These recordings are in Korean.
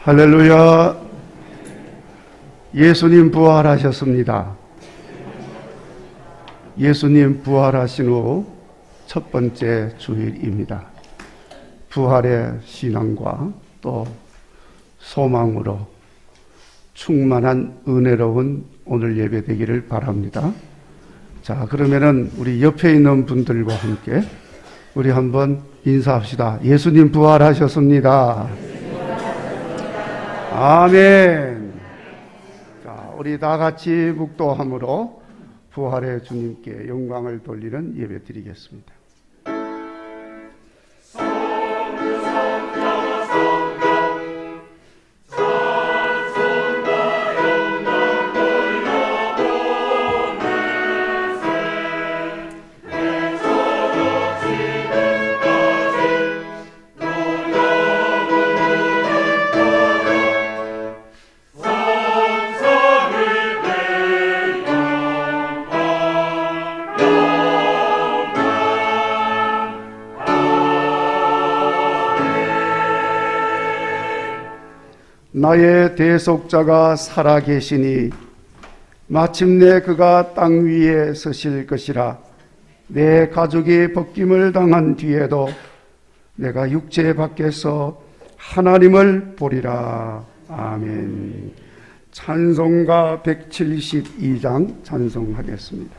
할렐루야. 예수님 부활하셨습니다. 예수님 부활하신 후 첫 번째 주일입니다. 부활의 신앙과 또 소망으로 충만한 은혜로운 오늘 예배 되기를 바랍니다. 자, 그러면은 우리 옆에 있는 분들과 함께 우리 한번 인사합시다. 예수님 부활하셨습니다. 아멘. 자, 우리 다 같이 묵도함으로 부활의 주님께 영광을 돌리는 예배 드리겠습니다. 나의 대속자가 살아계시니 마침내 그가 땅 위에 서실 것이라. 내 가족이 벗김을 당한 뒤에도 내가 육체 밖에서 하나님을 보리라. 아멘. 찬송가 172장 찬송하겠습니다.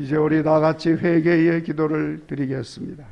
이제 우리 다 같이 회개의 기도를 드리겠습니다.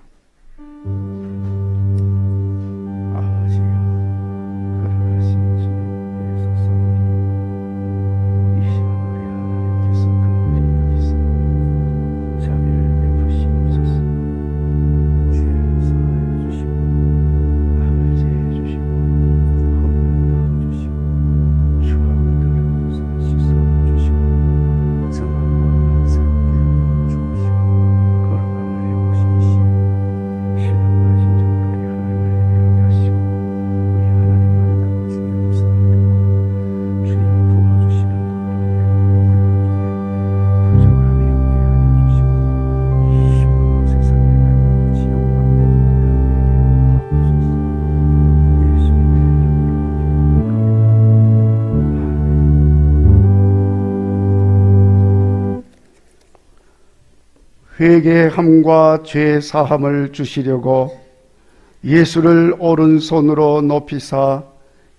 회개함과 죄 사함을 주시려고 예수를 오른손으로 높이사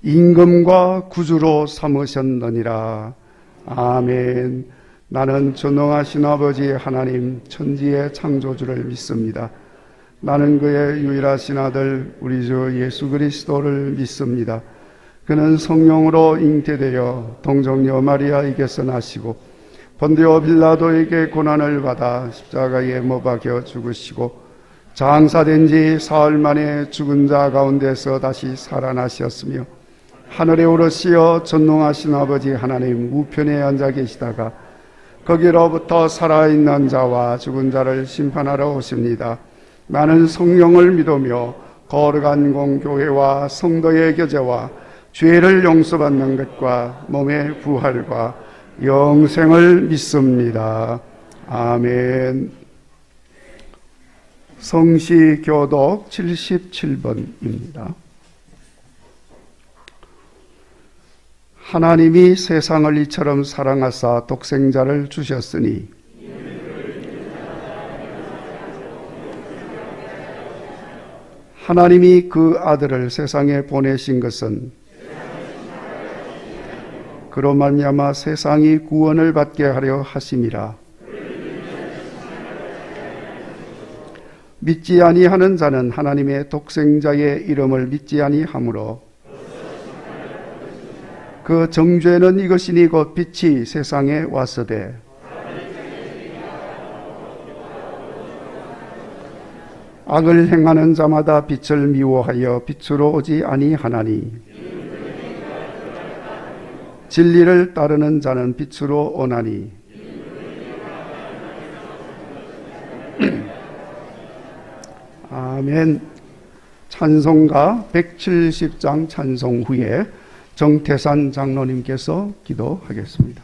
임금과 구주로 삼으셨느니라. 아멘. 나는 전능하신 아버지 하나님 천지의 창조주를 믿습니다. 나는 그의 유일하신 아들 우리 주 예수 그리스도를 믿습니다. 그는 성령으로 잉태되어 동정녀 마리아에게서 나시고 본디오 빌라도에게 고난을 받아 십자가에 못 박혀 죽으시고 장사된 지 사흘 만에 죽은 자 가운데서 다시 살아나셨으며 하늘에 오르시어 전능하신 아버지 하나님 우편에 앉아 계시다가 거기로부터 살아있는 자와 죽은 자를 심판하러 오십니다. 나는 성령을 믿으며 거룩한 공교회와 성도의 교제와 죄를 용서받는 것과 몸의 부활과 영생을 믿습니다. 아멘. 성시교독 77번입니다. 하나님이 세상을 이처럼 사랑하사 독생자를 주셨으니 하나님이 그 아들을 세상에 보내신 것은 그로 말미암아 세상이 구원을 받게 하려 하심이라. 믿지 아니하는 자는 하나님의 독생자의 이름을 믿지 아니하므로 그 정죄는 이것이니 곧 빛이 세상에 왔으되 악을 행하는 자마다 빛을 미워하여 빛으로 오지 아니하나니 진리를 따르는 자는 빛으로 오나니 아멘. 찬송가 170장 찬송 후에 정태산 장로님께서 기도하겠습니다.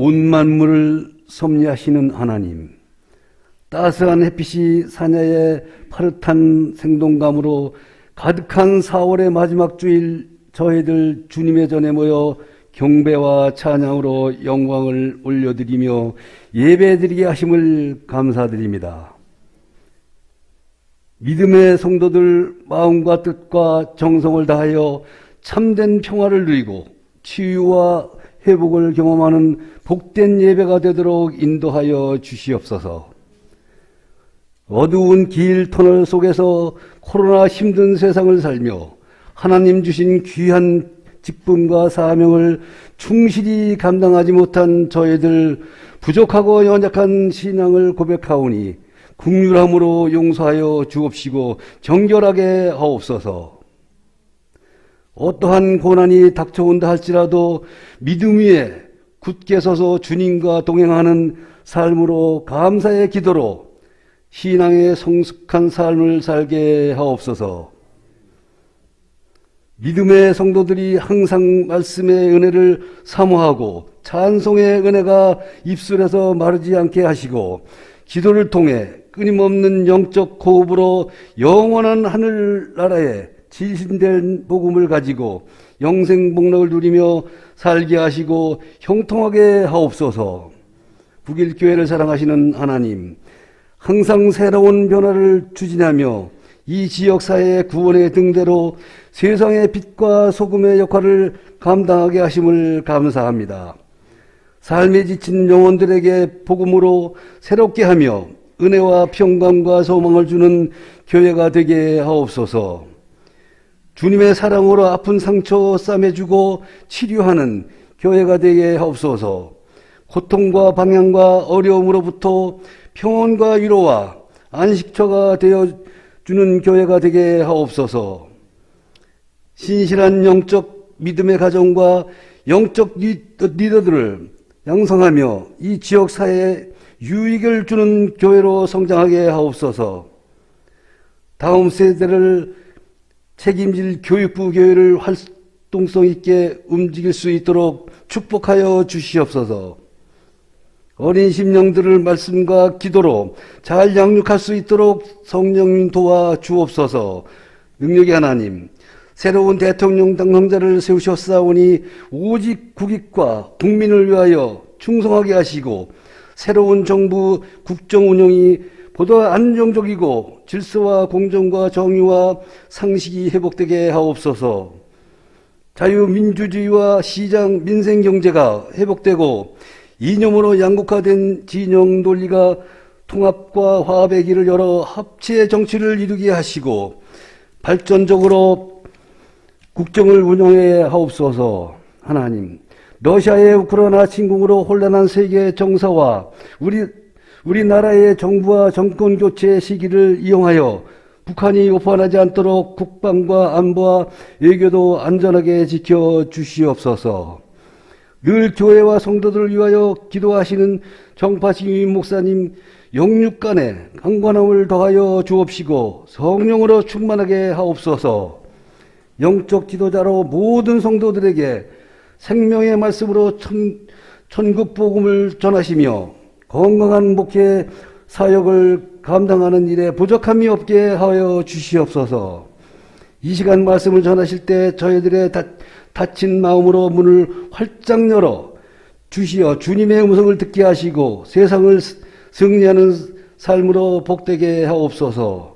온 만물을 섭리하시는 하나님, 따스한 햇빛이 사냐의 파릇한 생동감으로 가득한 4월의 마지막 주일 저희들 주님의 전에 모여 경배와 찬양으로 영광을 올려드리며 예배드리게 하심을 감사드립니다. 믿음의 성도들 마음과 뜻과 정성을 다하여 참된 평화를 누리고 치유와 회복을 경험하는 복된 예배가 되도록 인도하여 주시옵소서. 어두운 길 터널 속에서 코로나 힘든 세상을 살며 하나님 주신 귀한 직분과 사명을 충실히 감당하지 못한 저희들 부족하고 연약한 신앙을 고백하오니 긍휼함으로 용서하여 주옵시고 정결하게 하옵소서. 어떠한 고난이 닥쳐온다 할지라도 믿음 위에 굳게 서서 주님과 동행하는 삶으로 감사의 기도로 신앙의 성숙한 삶을 살게 하옵소서. 믿음의 성도들이 항상 말씀의 은혜를 사모하고 찬송의 은혜가 입술에서 마르지 않게 하시고 기도를 통해 끊임없는 영적 호흡으로 영원한 하늘나라에 진실된 복음을 가지고 영생복락을 누리며 살게 하시고 형통하게 하옵소서. 북일교회를 사랑하시는 하나님, 항상 새로운 변화를 추진하며 이 지역사회의 구원의 등대로 세상의 빛과 소금의 역할을 감당하게 하심을 감사합니다. 삶에 지친 영혼들에게 복음으로 새롭게 하며 은혜와 평강과 소망을 주는 교회가 되게 하옵소서. 주님의 사랑으로 아픈 상처 싸매주고 치료하는 교회가 되게 하옵소서. 고통과 방향과 어려움으로부터 평온과 위로와 안식처가 되어주는 교회가 되게 하옵소서. 신실한 영적 믿음의 가정과 영적 리더들을 양성하며 이 지역사회에 유익을 주는 교회로 성장하게 하옵소서. 다음 세대를 책임질 교육부 교회를 활동성 있게 움직일 수 있도록 축복하여 주시옵소서. 어린 심령들을 말씀과 기도로 잘 양육할 수 있도록 성령님 도와 주옵소서. 능력의 하나님, 새로운 대통령 당선자를 세우셨사오니 오직 국익과 국민을 위하여 충성하게 하시고 새로운 정부 국정 운영이 보다 안정적이고 질서와 공정과 정의와 상식이 회복되게 하옵소서. 자유민주주의와 시장 민생경제가 회복되고 이념으로 양극화된 진영 논리가 통합과 화합의 길을 열어 합치의 정치를 이루게 하시고 발전적으로 국정을 운영해 하옵소서. 하나님, 러시아의 우크라이나 침공으로 혼란한 세계 정서와 우리나라의 정부와 정권 교체 시기를 이용하여 북한이 오판하지 않도록 국방과 안보와 외교도 안전하게 지켜 주시옵소서. 늘 교회와 성도들을 위하여 기도하시는 정파신 목사님 영육간에 강건함을 더하여 주옵시고 성령으로 충만하게 하옵소서. 영적 지도자로 모든 성도들에게 생명의 말씀으로 천국 복음을 전하시며 건강한 목회 사역을 감당하는 일에 부족함이 없게 하여 주시옵소서. 이 시간 말씀을 전하실 때 저희들의 다친 마음으로 문을 활짝 열어 주시어 주님의 음성을 듣게 하시고 세상을 승리하는 삶으로 복되게 하옵소서.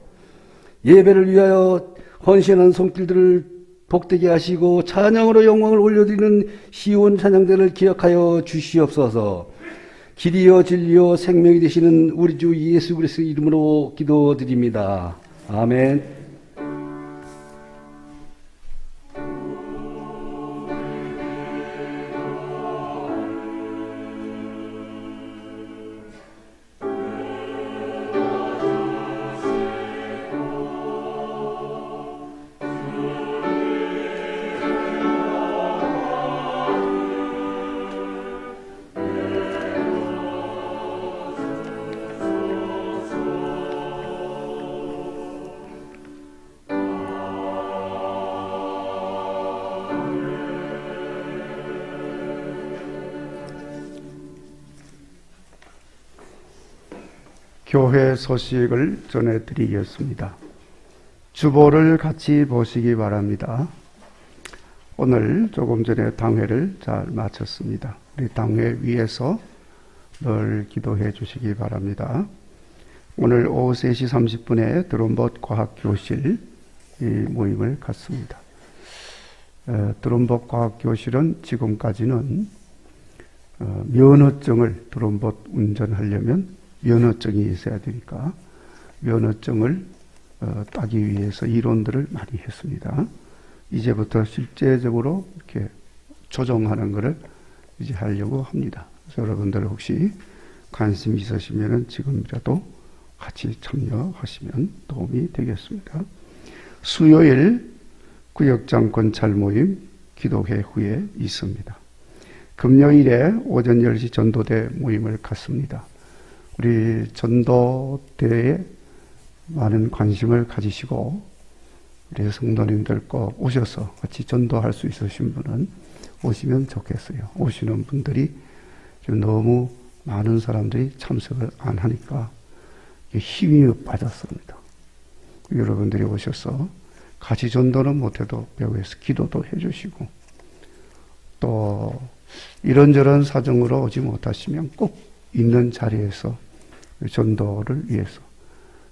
예배를 위하여 헌신한 손길들을 복되게 하시고 찬양으로 영광을 올려드리는 시온 찬양대를 기억하여 주시옵소서. 길이요 진리요 생명이 되시는 우리 주 예수 그리스도의 이름으로 기도드립니다. 아멘. 교회 소식을 전해드리겠습니다. 주보를 같이 보시기 바랍니다. 오늘 조금 전에 당회를 잘 마쳤습니다. 우리 당회 위에서 늘 기도해 주시기 바랍니다. 오늘 오후 3시 30분에 드론봇 과학교실 이 모임을 갖습니다. 드론봇 과학교실은 지금까지는 면허증을 드론봇 운전하려면 면허증이 있어야 되니까 면허증을 따기 위해서 이론들을 많이 했습니다. 이제부터 실제적으로 이렇게 조정하는 것을 이제 하려고 합니다. 그래서 여러분들 혹시 관심 있으시면 지금이라도 같이 참여하시면 도움이 되겠습니다. 수요일 구역장 권찰 모임 기도회 후에 있습니다. 금요일에 오전 10시 전도대 모임을 갖습니다. 우리 전도대에 많은 관심을 가지시고 우리 성도님들 꼭 오셔서 같이 전도할 수 있으신 분은 오시면 좋겠어요. 오시는 분들이 지금 너무 많은 사람들이 참석을 안 하니까 힘이 빠졌습니다. 여러분들이 오셔서 같이 전도는 못해도 배후에서 기도도 해주시고 또 이런저런 사정으로 오지 못하시면 꼭 있는 자리에서 전도를 위해서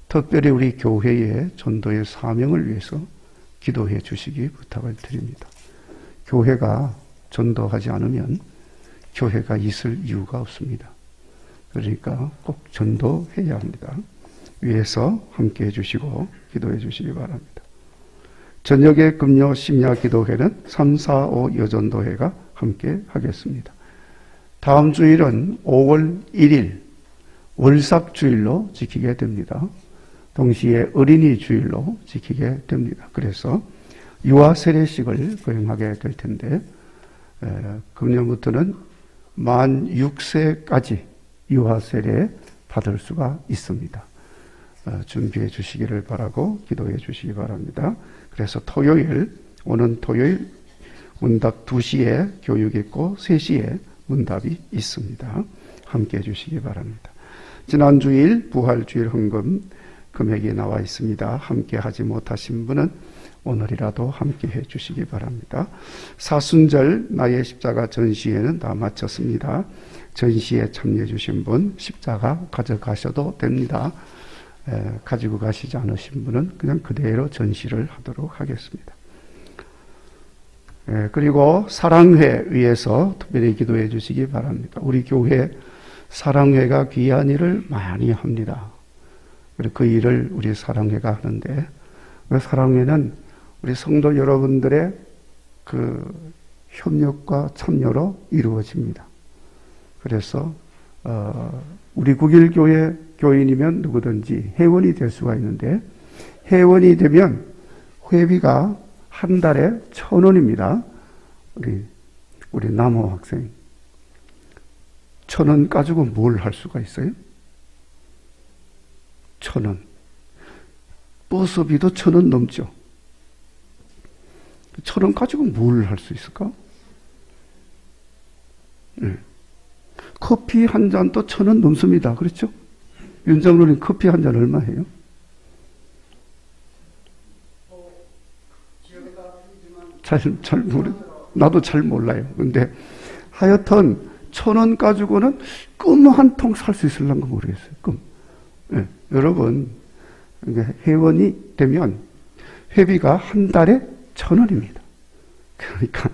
특별히 우리 교회의 전도의 사명을 위해서 기도해 주시기 부탁을 드립니다. 교회가 전도하지 않으면 교회가 있을 이유가 없습니다. 그러니까 꼭 전도해야 합니다. 위해서 함께 해주시고 기도해 주시기 바랍니다. 저녁에 금요 심야 기도회는 3, 4, 5 여전도회가 함께 하겠습니다. 다음 주일은 5월 1일 월삭주일로 지키게 됩니다. 동시에 어린이 주일로 지키게 됩니다. 그래서 유아 세례식을 거행하게 될 텐데 금년부터는 만 6세까지 유아 세례 받을 수가 있습니다. 준비해 주시기를 바라고 기도해 주시기 바랍니다. 그래서 오는 토요일 문답 2시에 교육 있고 3시에 문답이 있습니다. 함께 해 주시기 바랍니다. 지난 주일 부활주일 헌금 금액이 나와 있습니다. 함께 하지 못하신 분은 오늘이라도 함께 해 주시기 바랍니다. 사순절 나의 십자가 전시회는 다 마쳤습니다. 전시에 참여해 주신 분 십자가 가져가셔도 됩니다. 가지고 가시지 않으신 분은 그냥 그대로 전시를 하도록 하겠습니다. 그리고 사랑회 위해서 특별히 기도해 주시기 바랍니다. 우리 교회 사랑회가 귀한 일을 많이 합니다. 그리고 그 일을 우리 사랑회가 하는데 그 사랑회는 우리 성도 여러분들의 그 협력과 참여로 이루어집니다. 그래서 우리 국일교회 교인이면 누구든지 회원이 될 수가 있는데 회원이 되면 회비가 한 달에 1,000원입니다. 우리 남호 학생 1,000원 가지고 뭘 할 수가 있어요? 1,000원. 버스비도 1,000원 넘죠. 1,000원 가지고 뭘 할 수 있을까? 네. 커피 한 잔도 1,000원 넘습니다. 그렇죠? 윤정로님 커피 한 잔 얼마 해요? 나도 잘 몰라요. 근데 하여튼 1,000원 가지고는 껌 한 통 살 수 있을런가 모르겠어요. 껌. 네. 여러분 회원이 되면 회비가 한 달에 1,000원입니다. 그러니까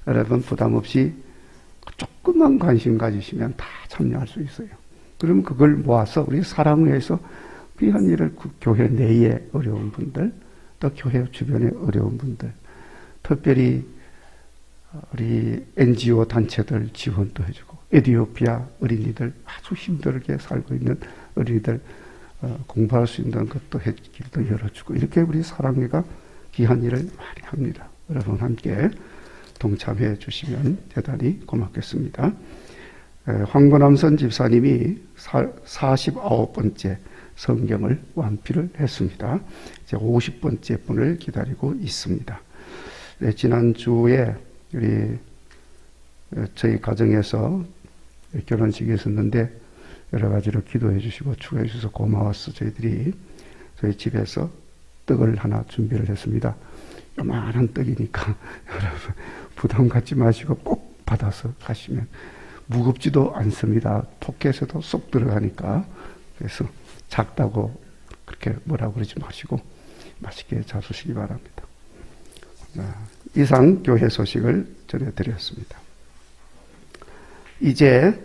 여러분 부담 없이 조금만 관심 가지시면 다 참여할 수 있어요. 그러면 그걸 모아서 우리 사랑회에서 귀한 일을 교회 내에 어려운 분들 또 교회 주변에 어려운 분들 특별히 우리 NGO 단체들 지원도 해주고 에티오피아 어린이들 아주 힘들게 살고 있는 어린이들 공부할 수 있는 것도 길도 열어주고 이렇게 우리 사랑회가 귀한 일을 많이 합니다. 여러분 함께 동참해 주시면 대단히 고맙겠습니다. 황건암선 집사님이 49번째 성경을 완필을 했습니다. 이제 50번째 분을 기다리고 있습니다. 네, 지난주에 저희 가정에서 결혼식이 있었는데 여러 가지로 기도해 주시고 축하해 주셔서 고마워서 저희들이 저희 집에서 떡을 하나 준비를 했습니다. 요만한 떡이니까 여러분 부담 갖지 마시고 꼭 받아서 가시면 무겁지도 않습니다. 포켓에도 쏙 들어가니까. 그래서 작다고 그렇게 뭐라고 그러지 마시고 맛있게 잡수시기 바랍니다. 이상 교회 소식을 전해드렸습니다. 이제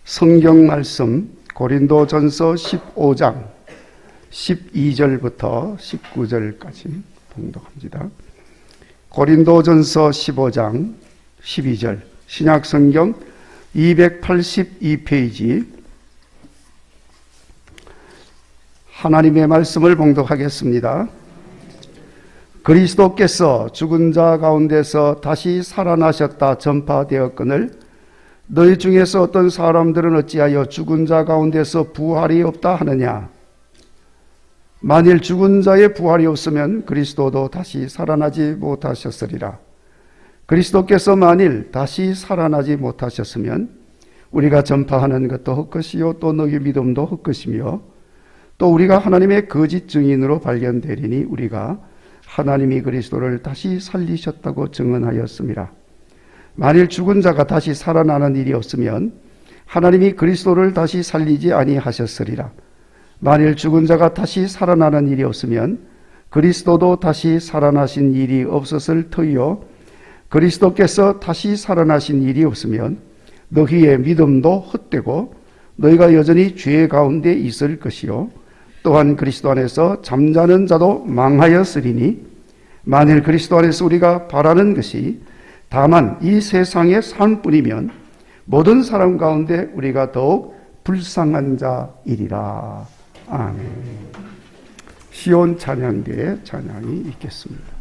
성경 말씀 고린도전서 15장 12절부터 19절까지 봉독합니다. 고린도전서 15장 12절, 신약성경 282페이지 하나님의 말씀을 봉독하겠습니다. 그리스도께서 죽은 자 가운데서 다시 살아나셨다 전파되었거늘 너희 중에서 어떤 사람들은 어찌하여 죽은 자 가운데서 부활이 없다 하느냐. 만일 죽은 자의 부활이 없으면 그리스도도 다시 살아나지 못하셨으리라. 그리스도께서 만일 다시 살아나지 못하셨으면 우리가 전파하는 것도 헛것이요 또 너희 믿음도 헛것이며 또 우리가 하나님의 거짓 증인으로 발견되리니 우리가 하나님이 그리스도를 다시 살리셨다고 증언하였습니다. 만일 죽은 자가 다시 살아나는 일이 없으면 하나님이 그리스도를 다시 살리지 아니하셨으리라. 만일 죽은 자가 다시 살아나는 일이 없으면 그리스도도 다시 살아나신 일이 없었을 터이요 그리스도께서 다시 살아나신 일이 없으면 너희의 믿음도 헛되고 너희가 여전히 죄 가운데 있을 것이요 또한 그리스도 안에서 잠자는 자도 망하였으리니 만일 그리스도 안에서 우리가 바라는 것이 다만 이 세상의 삶뿐이면 모든 사람 가운데 우리가 더욱 불쌍한 자이리라. 아멘. 시온 찬양대의 찬양이 있겠습니다.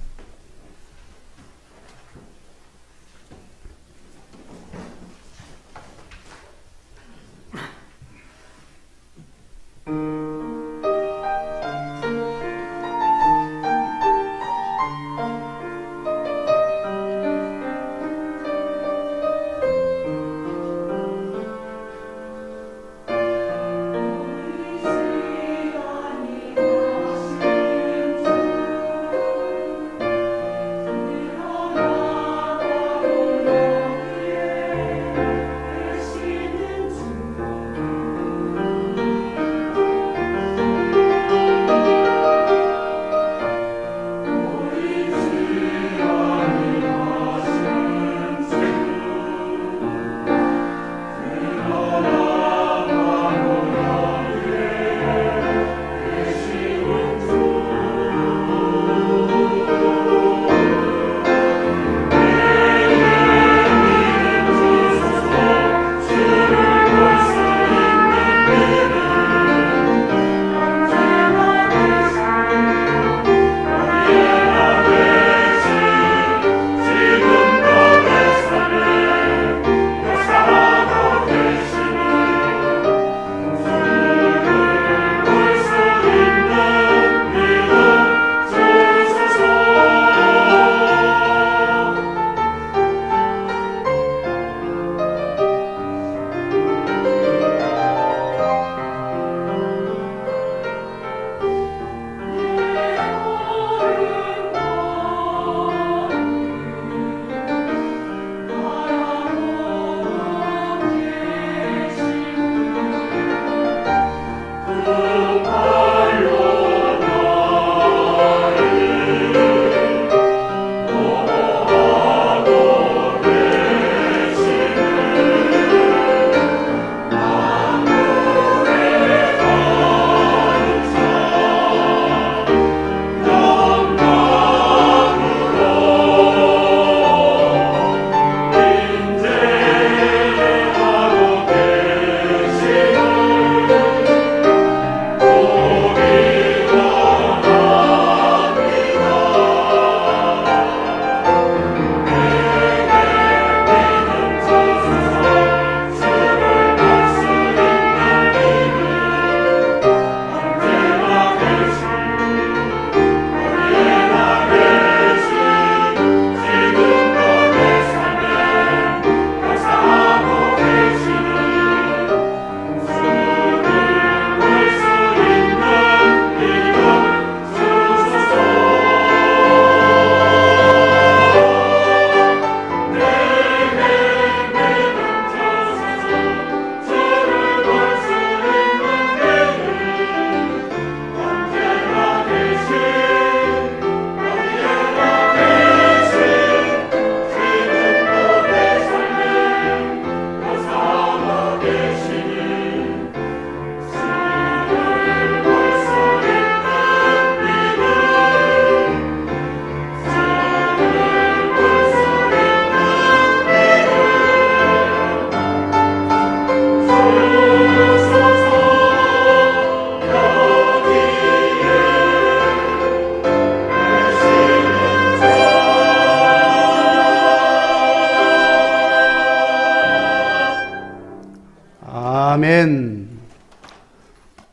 아멘.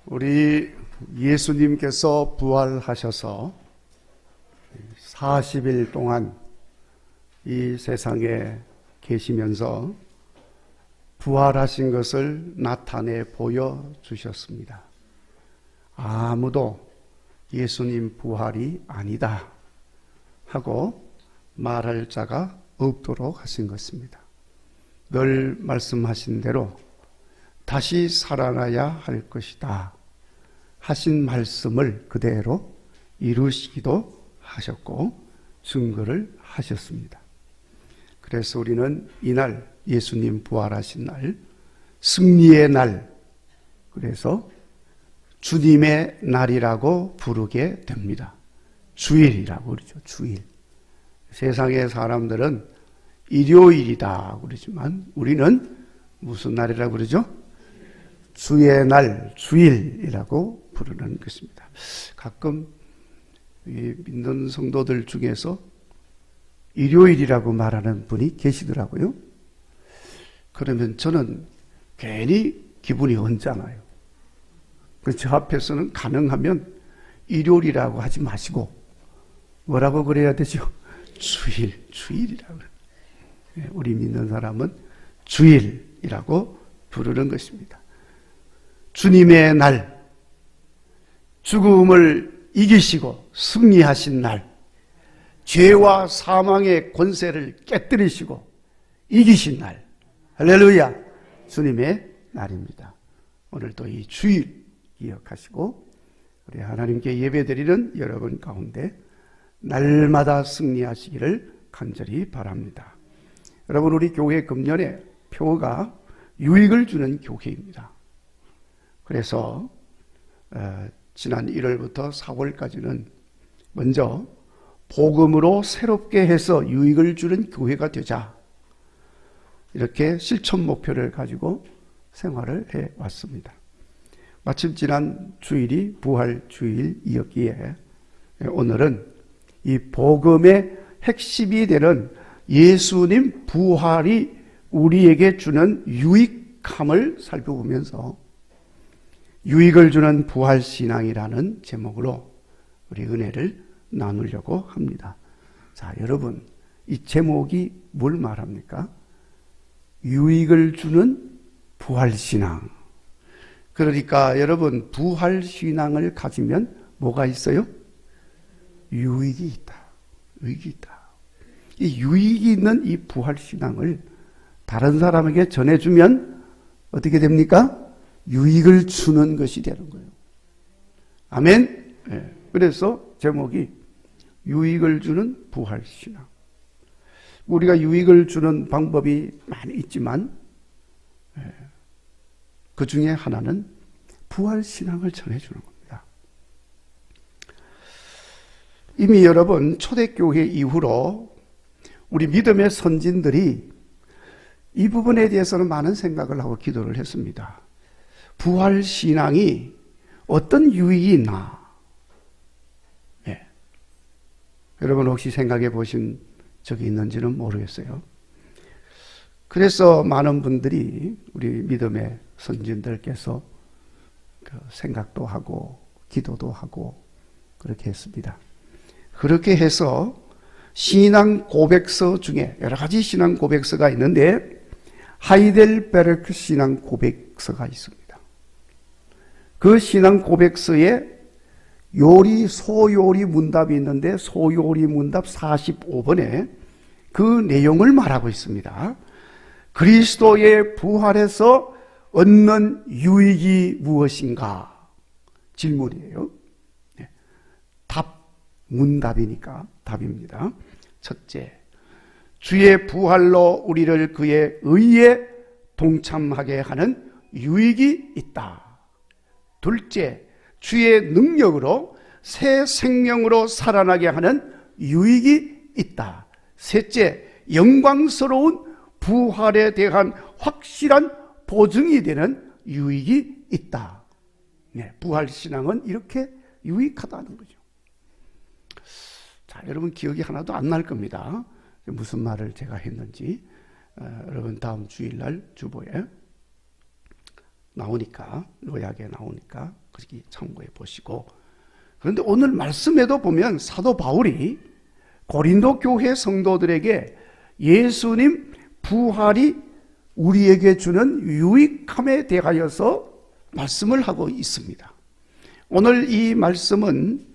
우리 예수님께서 부활하셔서 40일 동안 이 세상에 계시면서 부활하신 것을 나타내 보여주셨습니다. 아무도 예수님 부활이 아니다 하고 말할 자가 없도록 하신 것입니다. 늘 말씀하신 대로 다시 살아나야 할 것이다 하신 말씀을 그대로 이루시기도 하셨고 증거를 하셨습니다. 그래서 우리는 이날 예수님 부활하신 날, 승리의 날, 그래서 주님의 날이라고 부르게 됩니다. 주일이라고 그러죠. 주일. 세상의 사람들은 일요일이다 그러지만 우리는 무슨 날이라고 그러죠? 주의 날, 주일이라고 부르는 것입니다. 가끔 믿는 성도들 중에서 일요일이라고 말하는 분이 계시더라고요. 그러면 저는 괜히 기분이 언짢아요. 저 앞에서는 가능하면 일요일이라고 하지 마시고 뭐라고 그래야 되죠? 주일이라고. 우리 믿는 사람은 주일이라고 부르는 것입니다. 주님의 날, 죽음을 이기시고 승리하신 날, 죄와 사망의 권세를 깨뜨리시고 이기신 날, 할렐루야, 주님의 날입니다. 오늘도 이 주일 기억하시고 우리 하나님께 예배드리는 여러분 가운데 날마다 승리하시기를 간절히 바랍니다. 여러분, 우리 교회 금년에 표가 유익을 주는 교회입니다. 그래서 지난 1월부터 4월까지는 먼저 복음으로 새롭게 해서 유익을 주는 교회가 되자, 이렇게 실천 목표를 가지고 생활을 해왔습니다. 마침 지난 주일이 부활 주일이었기에 오늘은 이 복음의 핵심이 되는 예수님 부활이 우리에게 주는 유익함을 살펴보면서 유익을 주는 부활신앙이라는 제목으로 우리 은혜를 나누려고 합니다. 자, 여러분, 이 제목이 뭘 말합니까? 유익을 주는 부활신앙. 그러니까 여러분, 부활신앙을 가지면 뭐가 있어요? 유익이 있다. 유익이 있다. 이 유익이 있는 이 부활신앙을 다른 사람에게 전해주면 어떻게 됩니까? 유익을 주는 것이 되는 거예요. 아멘? 네. 그래서 제목이 유익을 주는 부활신앙. 우리가 유익을 주는 방법이 많이 있지만 그 중에 하나는 부활신앙을 전해주는 겁니다. 이미 여러분, 초대교회 이후로 우리 믿음의 선진들이 이 부분에 대해서는 많은 생각을 하고 기도를 했습니다. 부활신앙이 어떤 유익이 있나? 네. 여러분 혹시 생각해 보신 적이 있는지는 모르겠어요. 그래서 많은 분들이 우리 믿음의 선진들께서 생각도 하고 기도도 하고 그렇게 했습니다. 그렇게 해서 신앙 고백서 중에 여러 가지 신앙 고백서가 있는데 하이델베르크 신앙 고백서가 있습니다. 그 신앙 고백서에 소요리 문답이 있는데 소요리 문답 45번에 그 내용을 말하고 있습니다. 그리스도의 부활에서 얻는 유익이 무엇인가? 질문이에요. 답, 문답이니까 답입니다. 첫째, 주의 부활로 우리를 그의 의에 동참하게 하는 유익이 있다. 둘째, 주의 능력으로 새 생명으로 살아나게 하는 유익이 있다. 셋째, 영광스러운 부활에 대한 확실한 보증이 되는 유익이 있다. 네, 부활신앙은 이렇게 유익하다는 거죠. 자, 여러분 기억이 하나도 안 날 겁니다. 무슨 말을 제가 했는지. 여러분 다음 주일날 주보에 나오니까, 요약에 나오니까 거기 참고해 보시고. 그런데 오늘 말씀에도 보면 사도 바울이 고린도 교회 성도들에게 예수님 부활이 우리에게 주는 유익함에 대하여서 말씀을 하고 있습니다. 오늘 이 말씀은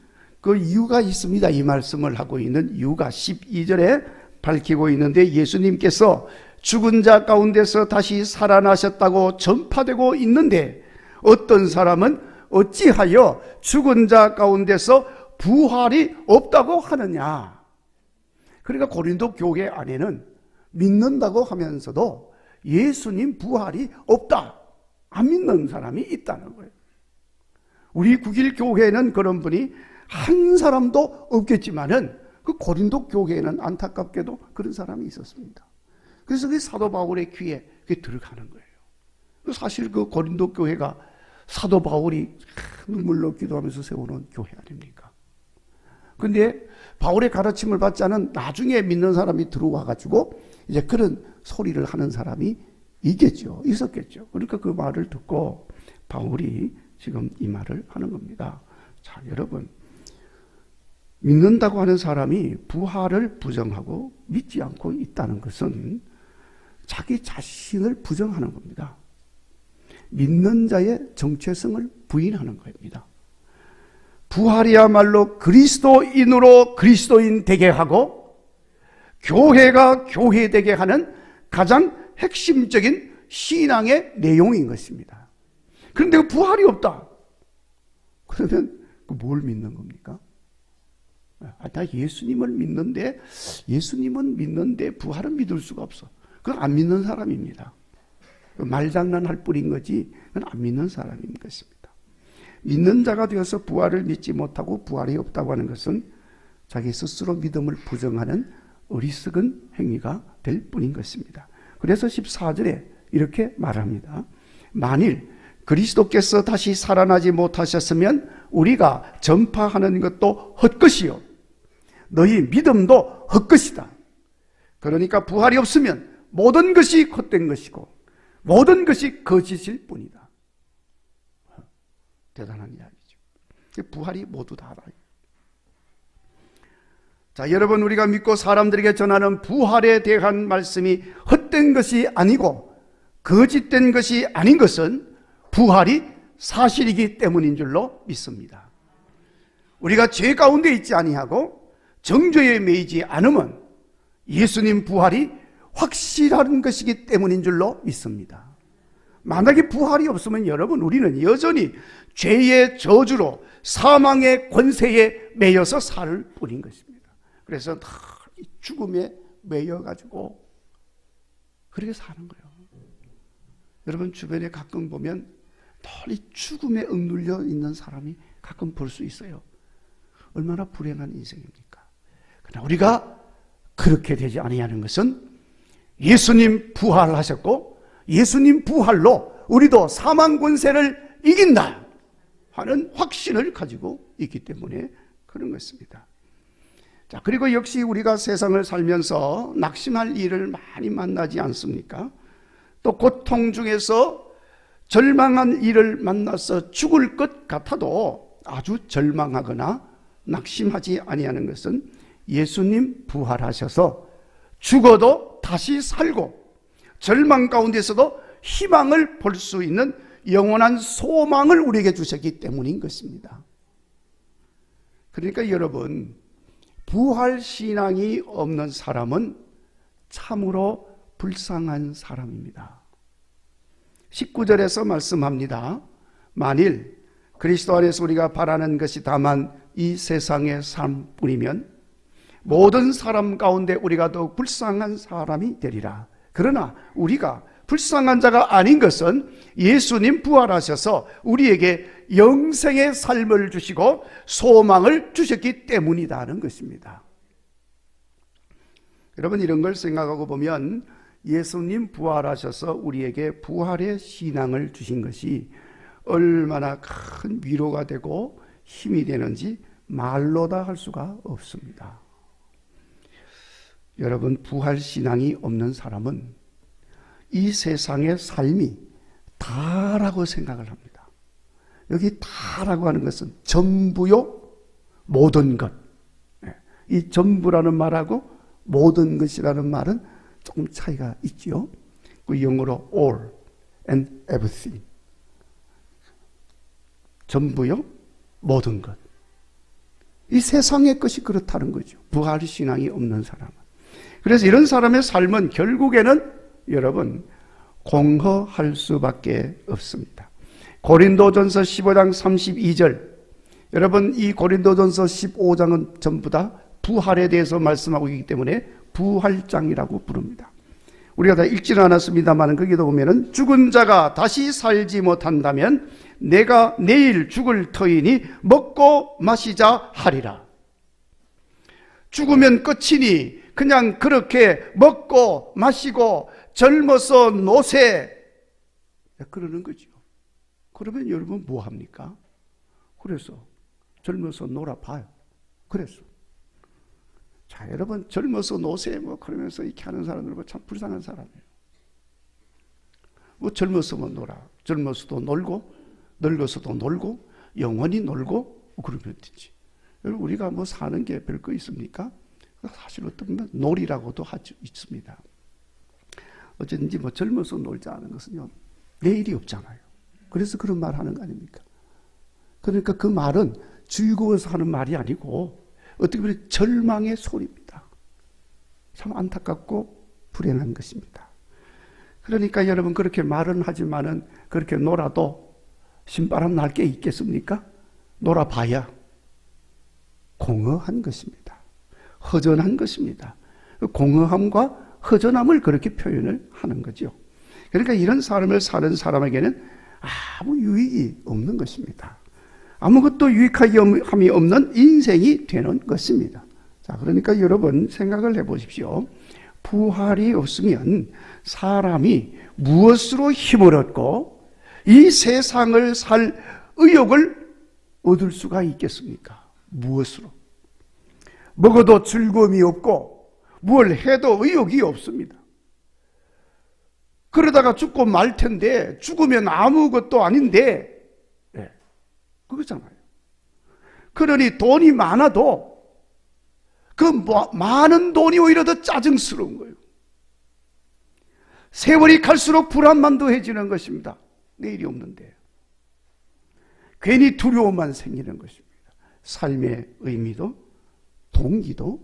그 이유가 있습니다. 이 말씀을 하고 있는 이유가 12절에 밝히고 있는데, 예수님께서 죽은 자 가운데서 다시 살아나셨다고 전파되고 있는데 어떤 사람은 어찌하여 죽은 자 가운데서 부활이 없다고 하느냐. 그러니까 고린도 교회 안에는 믿는다고 하면서도 예수님 부활이 없다, 안 믿는 사람이 있다는 거예요. 우리 국일 교회는 그런 분이 한 사람도 없겠지만은 그 고린도 교회에는 안타깝게도 그런 사람이 있었습니다. 그래서 그 사도 바울의 귀에 그게 들어가는 거예요. 사실 그 고린도 교회가 사도 바울이 눈물로 기도하면서 세우는 교회 아닙니까? 근데 바울의 가르침을 받지 않은 나중에 믿는 사람이 들어와 가지고 이제 그런 소리를 하는 사람이 있었겠죠. 그러니까 그 말을 듣고 바울이 지금 이 말을 하는 겁니다. 자, 여러분, 믿는다고 하는 사람이 부활을 부정하고 믿지 않고 있다는 것은 자기 자신을 부정하는 겁니다. 믿는 자의 정체성을 부인하는 겁니다. 부활이야말로 그리스도인으로 그리스도인 되게 하고 교회가 교회 되게 하는 가장 핵심적인 신앙의 내용인 것입니다. 그런데 부활이 없다. 그러면 뭘 믿는 겁니까? 나 예수님은 믿는데 부활은 믿을 수가 없어. 그건 안 믿는 사람입니다. 말장난할 뿐인 거지 그건 안 믿는 사람인 것입니다. 믿는 자가 되어서 부활을 믿지 못하고 부활이 없다고 하는 것은 자기 스스로 믿음을 부정하는 어리석은 행위가 될 뿐인 것입니다. 그래서 14절에 이렇게 말합니다. 만일 그리스도께서 다시 살아나지 못하셨으면 우리가 전파하는 것도 헛것이요 너희 믿음도 헛것이다. 그러니까 부활이 없으면 모든 것이 헛된 것이고 모든 것이 거짓일 뿐이다. 대단한 이야기죠. 부활이 모두 다다. 자, 여러분, 우리가 믿고 사람들에게 전하는 부활에 대한 말씀이 헛된 것이 아니고 거짓된 것이 아닌 것은 부활이 사실이기 때문인 줄로 믿습니다. 우리가 죄 가운데 있지 아니하고 정죄에 매이지 않으면 예수님 부활이 확실한 것이기 때문인 줄로 믿습니다. 만약에 부활이 없으면 여러분, 우리는 여전히 죄의 저주로 사망의 권세에 매여서 살 뿐인 것입니다. 그래서 다 죽음에 매여가지고 그렇게 사는 거예요. 여러분, 주변에 가끔 보면 널리 죽음에 억눌려 있는 사람이 가끔 볼 수 있어요. 얼마나 불행한 인생입니까? 그러나 우리가 그렇게 되지 아니하는 것은 예수님 부활하셨고 예수님 부활로 우리도 사망 권세를 이긴다 하는 확신을 가지고 있기 때문에 그런 것입니다. 자, 그리고 역시 우리가 세상을 살면서 낙심할 일을 많이 만나지 않습니까? 또 고통 중에서 절망한 일을 만나서 죽을 것 같아도 아주 절망하거나 낙심하지 아니하는 것은 예수님 부활하셔서 죽어도 다시 살고 절망 가운데서도 희망을 볼 수 있는 영원한 소망을 우리에게 주셨기 때문인 것입니다. 그러니까 여러분, 부활 신앙이 없는 사람은 참으로 불쌍한 사람입니다. 19절에서 말씀합니다. 만일 그리스도 안에서 우리가 바라는 것이 다만 이 세상의 삶뿐이면 모든 사람 가운데 우리가 더욱 불쌍한 사람이 되리라. 그러나 우리가 불쌍한 자가 아닌 것은 예수님 부활하셔서 우리에게 영생의 삶을 주시고 소망을 주셨기 때문이라는 것입니다. 여러분, 이런 걸 생각하고 보면 예수님 부활하셔서 우리에게 부활의 신앙을 주신 것이 얼마나 큰 위로가 되고 힘이 되는지 말로 다 할 수가 없습니다. 여러분, 부활 신앙이 없는 사람은 이 세상의 삶이 다 다라고 생각을 합니다. 여기 다라고 하는 것은 전부요, 모든 것. 이 전부라는 말하고 모든 것이라는 말은 조금 차이가 있지요. 그 영어로 all and everything. 전부요, 모든 것. 이 세상의 것이 그렇다는 거죠. 부활 신앙이 없는 사람은. 그래서 이런 사람의 삶은 결국에는 여러분 공허할 수밖에 없습니다. 고린도전서 15장 32절. 여러분 이 고린도전서 15장은 전부 다 부활에 대해서 말씀하고 있기 때문에 부활장이라고 부릅니다. 우리가 다 읽지는 않았습니다만 거기도 보면은 죽은 자가 다시 살지 못한다면 내가 내일 죽을 터이니 먹고 마시자 하리라. 죽으면 끝이니 그냥 그렇게 먹고 마시고 젊어서 노세 그러는 거죠. 그러면 여러분 뭐 합니까? 그래서 젊어서 놀아봐요. 그래서 자 여러분 젊어서 노세 뭐 그러면서 이렇게 하는 사람들은 참 불쌍한 사람이에요. 뭐 젊었으면 놀아. 젊어서도 놀고 늙어서도 놀고 영원히 놀고 그러면 되지. 여러분 우리가 뭐 사는 게 별거 있습니까? 사실 어떤 면 놀이라고도 있습니다. 어쨌든지 뭐 젊어서 놀자 하는 것은요 내일이 없잖아요. 그래서 그런 말 하는 거 아닙니까? 그러니까 그 말은 즐거워서 하는 말이 아니고 어떻게 보면 절망의 소리입니다. 참 안타깝고 불행한 것입니다. 그러니까 여러분 그렇게 말은 하지만은 그렇게 놀아도 신바람 날 게 있겠습니까? 놀아봐야 공허한 것입니다. 허전한 것입니다. 공허함과 허전함을 그렇게 표현을 하는 거죠. 그러니까 이런 삶을 사는 사람에게는 아무 유익이 없는 것입니다. 아무것도 유익함이 없는 인생이 되는 것입니다. 자, 그러니까 여러분 생각을 해보십시오. 부활이 없으면 사람이 무엇으로 힘을 얻고 이 세상을 살 의욕을 얻을 수가 있겠습니까? 무엇으로? 먹어도 즐거움이 없고 뭘 해도 의욕이 없습니다. 그러다가 죽고 말 텐데 죽으면 아무것도 아닌데 그거잖아요. 그러니 돈이 많아도 그 많은 돈이 오히려 더 짜증스러운 거예요. 세월이 갈수록 불안만 더해지는 것입니다. 내일이 없는데. 괜히 두려움만 생기는 것입니다. 삶의 의미도 동기도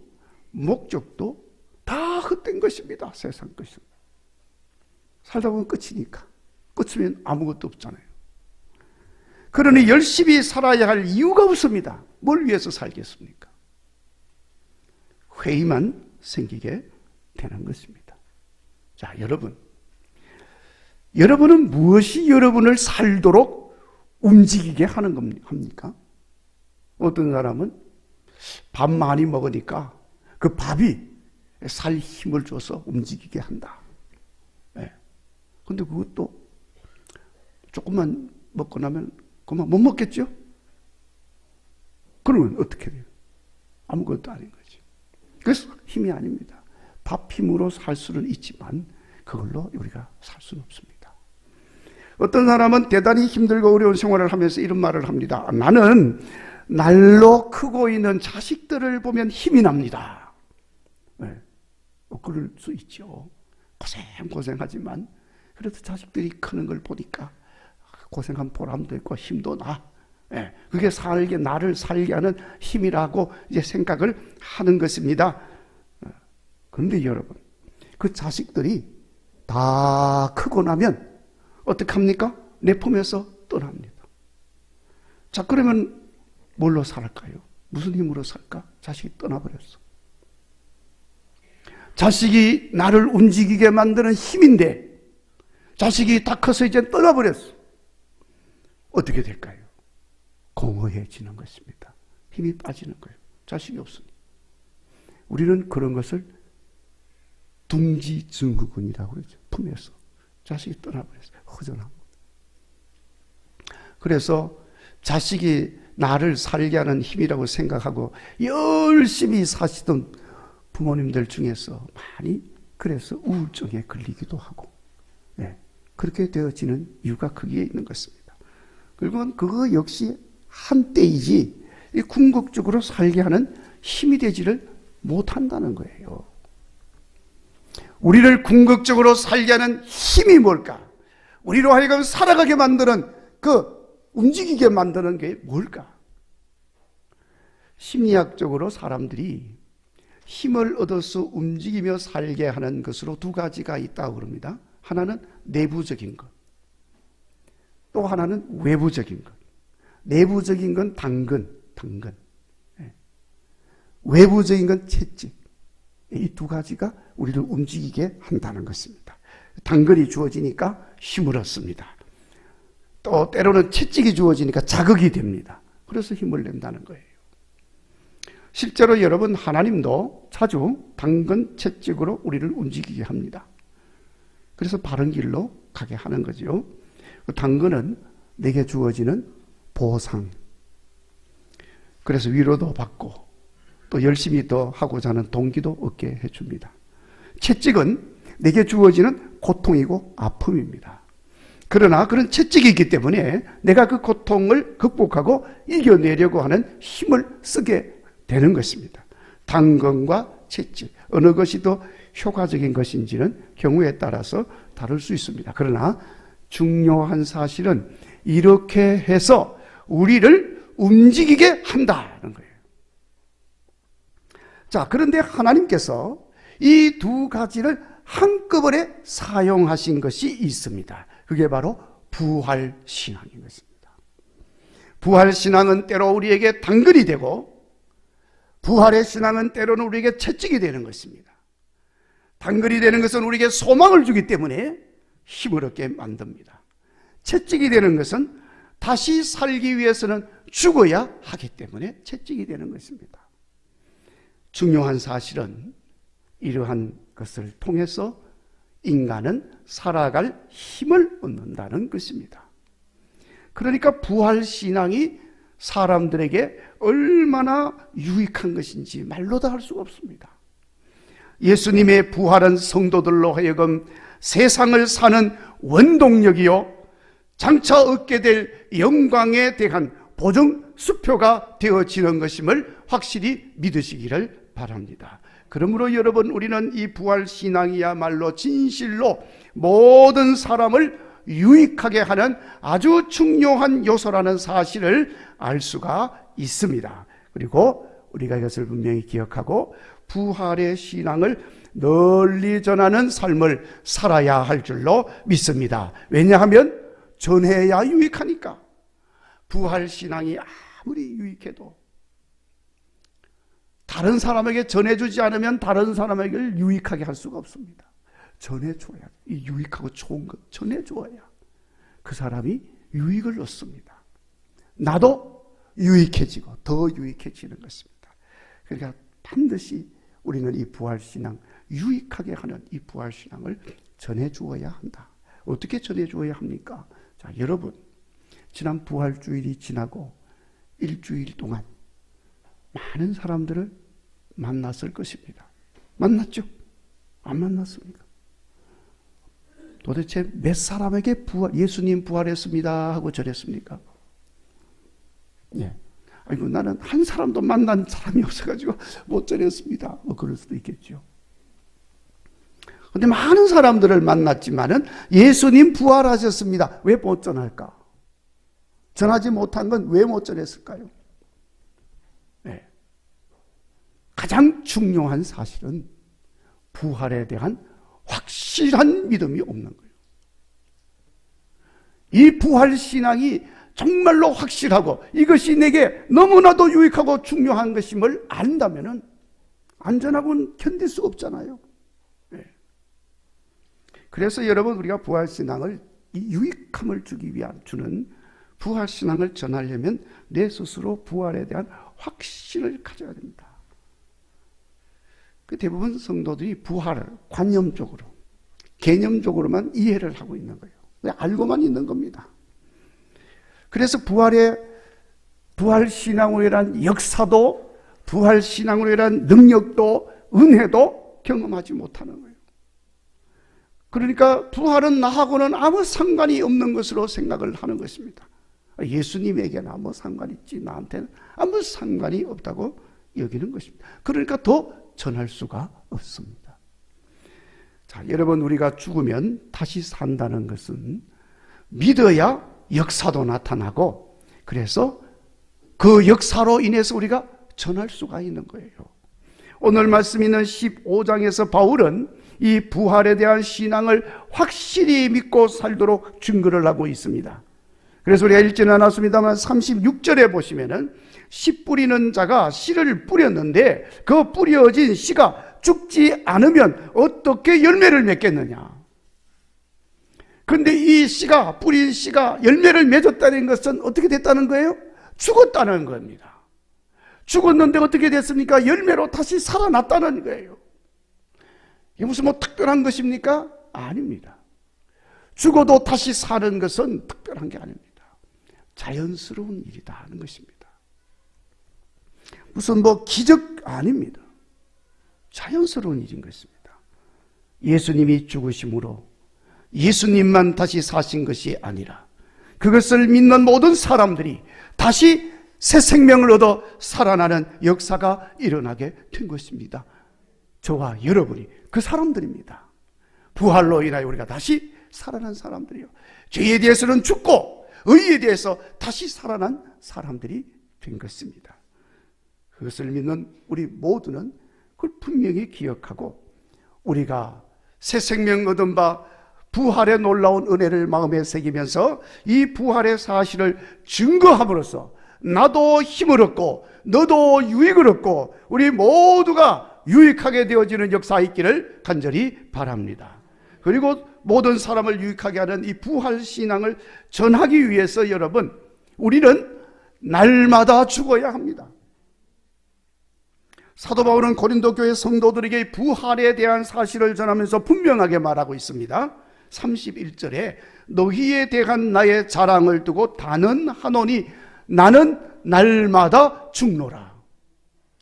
목적도 다 헛된 것입니다. 세상 것은. 살다 보면 끝이니까. 끝이면 아무것도 없잖아요. 그러니 열심히 살아야 할 이유가 없습니다. 뭘 위해서 살겠습니까? 회의만 생기게 되는 것입니다. 자, 여러분은 무엇이 여러분을 살도록 움직이게 하는 겁니까? 어떤 사람은 밥 많이 먹으니까 그 밥이 살 힘을 줘서 움직이게 한다. 근데 그것도 조금만 먹고 나면 그만 못 먹겠죠? 그러면 어떻게 돼요? 아무것도 아닌 거지. 그래서 힘이 아닙니다. 밥 힘으로 살 수는 있지만 그걸로 우리가 살 수는 없습니다. 어떤 사람은 대단히 힘들고 어려운 생활을 하면서 이런 말을 합니다. 나는 날로 크고 있는 자식들을 보면 힘이 납니다. 그럴 수 있죠. 고생하지만 그래도 자식들이 크는 걸 보니까 고생한 보람도 있고 힘도 나. 그게 나를 살게 하는 힘이라고 이제 생각을 하는 것입니다. 그런데 여러분, 그 자식들이 다 크고 나면 어떡합니까? 내 품에서 떠납니다. 자, 그러면 뭘로 살까요? 무슨 힘으로 살까? 자식이 떠나버렸어. 자식이 나를 움직이게 만드는 힘인데 자식이 다 커서 이제 떠나버렸어. 어떻게 될까요? 공허해지는 것입니다. 힘이 빠지는 거예요. 자식이 없으니. 우리는 그런 것을 둥지증후군이라고 그러죠. 품에서. 자식이 떠나버렸어요. 허전함. 그래서 자식이 나를 살게 하는 힘이라고 생각하고 열심히 사시던 부모님들 중에서 많이 그래서 우울증에 걸리기도 하고 그렇게 되어지는 이유가 거기에 있는 것입니다. 결국은 그거 역시 한때이지 이 궁극적으로 살게 하는 힘이 되지를 못한다는 거예요. 우리를 궁극적으로 살게 하는 힘이 뭘까? 우리로 하여금 살아가게 만드는 움직이게 만드는 게 뭘까? 심리학적으로 사람들이 힘을 얻어서 움직이며 살게 하는 것으로 두 가지가 있다고 그럽니다. 하나는 내부적인 것, 또 하나는 외부적인 것. 내부적인 건 당근. 외부적인 건 채찍. 이 두 가지가 우리를 움직이게 한다는 것입니다. 당근이 주어지니까 힘을 얻습니다. 또 때로는 채찍이 주어지니까 자극이 됩니다. 그래서 힘을 낸다는 거예요. 실제로 여러분, 하나님도 자주 당근 채찍으로 우리를 움직이게 합니다. 그래서 바른 길로 가게 하는 거죠. 당근은 내게 주어지는 보상. 그래서 위로도 받고 또 열심히 더 하고자 하는 동기도 얻게 해줍니다. 채찍은 내게 주어지는 고통이고 아픔입니다. 그러나 그런 채찍이 있기 때문에 내가 그 고통을 극복하고 이겨내려고 하는 힘을 쓰게 되는 것입니다. 당근과 채찍, 어느 것이 더 효과적인 것인지는 경우에 따라서 다를 수 있습니다. 그러나 중요한 사실은 이렇게 해서 우리를 움직이게 한다는 거예요. 자, 그런데 하나님께서 이 두 가지를 한꺼번에 사용하신 것이 있습니다. 그게 바로 부활신앙인 것입니다. 부활신앙은 때로 우리에게 당근이 되고 부활의 신앙은 때로는 우리에게 채찍이 되는 것입니다. 당근이 되는 것은 우리에게 소망을 주기 때문에 힘을 얻게 만듭니다. 채찍이 되는 것은 다시 살기 위해서는 죽어야 하기 때문에 채찍이 되는 것입니다. 중요한 사실은 이러한 것을 통해서 인간은 살아갈 힘을 얻는다는 것입니다. 그러니까 부활신앙이 사람들에게 얼마나 유익한 것인지 말로 다 할 수가 없습니다. 예수님의 부활은 성도들로 하여금 세상을 사는 원동력이요 장차 얻게 될 영광에 대한 보증 수표가 되어지는 것임을 확실히 믿으시기를 바랍니다. 그러므로 여러분, 우리는 이 부활신앙이야말로 진실로 모든 사람을 유익하게 하는 아주 중요한 요소라는 사실을 알 수가 있습니다. 그리고 우리가 이것을 분명히 기억하고 부활의 신앙을 널리 전하는 삶을 살아야 할 줄로 믿습니다. 왜냐하면 전해야 유익하니까. 부활신앙이 아무리 유익해도 다른 사람에게 전해주지 않으면 다른 사람에게 유익하게 할 수가 없습니다. 전해줘야, 이 유익하고 좋은 것 전해줘야 그 사람이 유익을 얻습니다. 나도 유익해지고 더 유익해지는 것입니다. 그러니까 반드시 우리는 이 부활신앙, 유익하게 하는 이 부활신앙을 전해주어야 한다. 어떻게 전해주어야 합니까? 자, 여러분, 지난 부활주일이 지나고 일주일 동안 많은 사람들을 만났을 것입니다. 만났죠? 안 만났습니까? 도대체 몇 사람에게 예수님 부활했습니다 하고 전했습니까? 예. 아이고, 나는 한 사람도 만난 사람이 없어가지고 못 전했습니다. 뭐 그럴 수도 있겠죠. 그런데 많은 사람들을 만났지만은 예수님 부활하셨습니다. 왜 못 전할까? 전하지 못한 건 왜 못 전했을까요? 네. 가장 중요한 사실은 부활에 대한 확실한 믿음이 없는 거예요. 이 부활신앙이 정말로 확실하고 이것이 내게 너무나도 유익하고 중요한 것임을 안다면은 안전하고는 견딜 수 없잖아요. 네. 그래서 여러분, 우리가 부활신앙을 이 유익함을 주기 위한 주는 부활신앙을 전하려면 내 스스로 부활에 대한 확신을 가져야 됩니다. 그 대부분 성도들이 부활을 관념적으로, 개념적으로만 이해를 하고 있는 거예요. 알고만 있는 겁니다. 그래서 부활신앙으로 인한 역사도, 부활신앙으로 인한 능력도, 은혜도 경험하지 못하는 거예요. 그러니까 부활은 나하고는 아무 상관이 없는 것으로 생각을 하는 것입니다. 예수님에게는 아무 상관이 있지 나한테는 아무 상관이 없다고 여기는 것입니다. 그러니까 더 전할 수가 없습니다. 자, 여러분, 우리가 죽으면 다시 산다는 것은 믿어야 역사도 나타나고, 그래서 그 역사로 인해서 우리가 전할 수가 있는 거예요. 오늘 말씀 있는 15장에서 바울은 이 부활에 대한 신앙을 확실히 믿고 살도록 증거를 하고 있습니다. 그래서 우리가 읽지는 않았습니다만 36절에 보시면은 씨 뿌리는 자가 씨를 뿌렸는데 그 뿌려진 씨가 죽지 않으면 어떻게 열매를 맺겠느냐. 그런데 이 씨가, 뿌린 씨가 열매를 맺었다는 것은 어떻게 됐다는 거예요? 죽었다는 겁니다. 죽었는데 어떻게 됐습니까? 열매로 다시 살아났다는 거예요. 이게 무슨 뭐 특별한 것입니까? 아닙니다. 죽어도 다시 사는 것은 특별한 게 아닙니다. 자연스러운 일이다 하는 것입니다. 무슨 뭐 기적 아닙니다. 자연스러운 일인 것입니다. 예수님이 죽으심으로 예수님만 다시 사신 것이 아니라 그것을 믿는 모든 사람들이 다시 새 생명을 얻어 살아나는 역사가 일어나게 된 것입니다. 저와 여러분이 그 사람들입니다. 부활로 인하여 우리가 다시 살아난 사람들이요. 죄에 대해서는 죽고 의에 대해서 다시 살아난 사람들이 된 것입니다. 그것을 믿는 우리 모두는 그걸 분명히 기억하고 우리가 새 생명 얻은 바 부활의 놀라운 은혜를 마음에 새기면서 이 부활의 사실을 증거함으로써 나도 힘을 얻고 너도 유익을 얻고 우리 모두가 유익하게 되어지는 역사 있기를 간절히 바랍니다. 그리고 모든 사람을 유익하게 하는 이 부활 신앙을 전하기 위해서 여러분, 우리는 날마다 죽어야 합니다. 사도 바울은 고린도 교회 성도들에게 부활에 대한 사실을 전하면서 분명하게 말하고 있습니다. 31절에 너희에 대한 나의 자랑을 두고 단언하노니 나는 날마다 죽노라.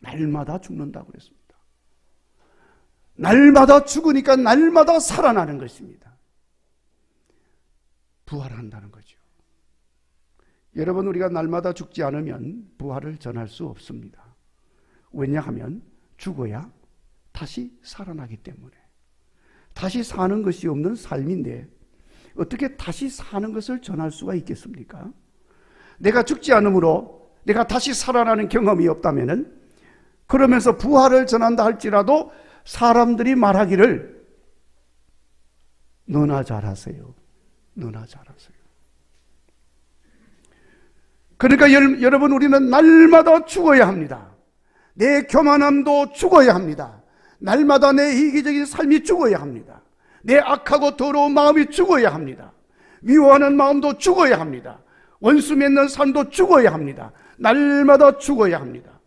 날마다 죽는다고 그랬습니다. 날마다 죽으니까 날마다 살아나는 것입니다. 부활한다는 거죠. 여러분, 우리가 날마다 죽지 않으면 부활을 전할 수 없습니다. 왜냐하면 죽어야 다시 살아나기 때문에. 다시 사는 것이 없는 삶인데 어떻게 다시 사는 것을 전할 수가 있겠습니까? 내가 죽지 않으므로 내가 다시 살아나는 경험이 없다면은, 그러면서 부활을 전한다 할지라도 사람들이 말하기를 너나 잘하세요. 너나 잘하세요. 그러니까 여러분, 우리는 날마다 죽어야 합니다. 내 교만함도 죽어야 합니다. 날마다 내 이기적인 삶이 죽어야 합니다. 내 악하고 더러운 마음이 죽어야 합니다. 미워하는 마음도 죽어야 합니다. 원수 맺는 삶도 죽어야 합니다. 날마다 죽어야 합니다.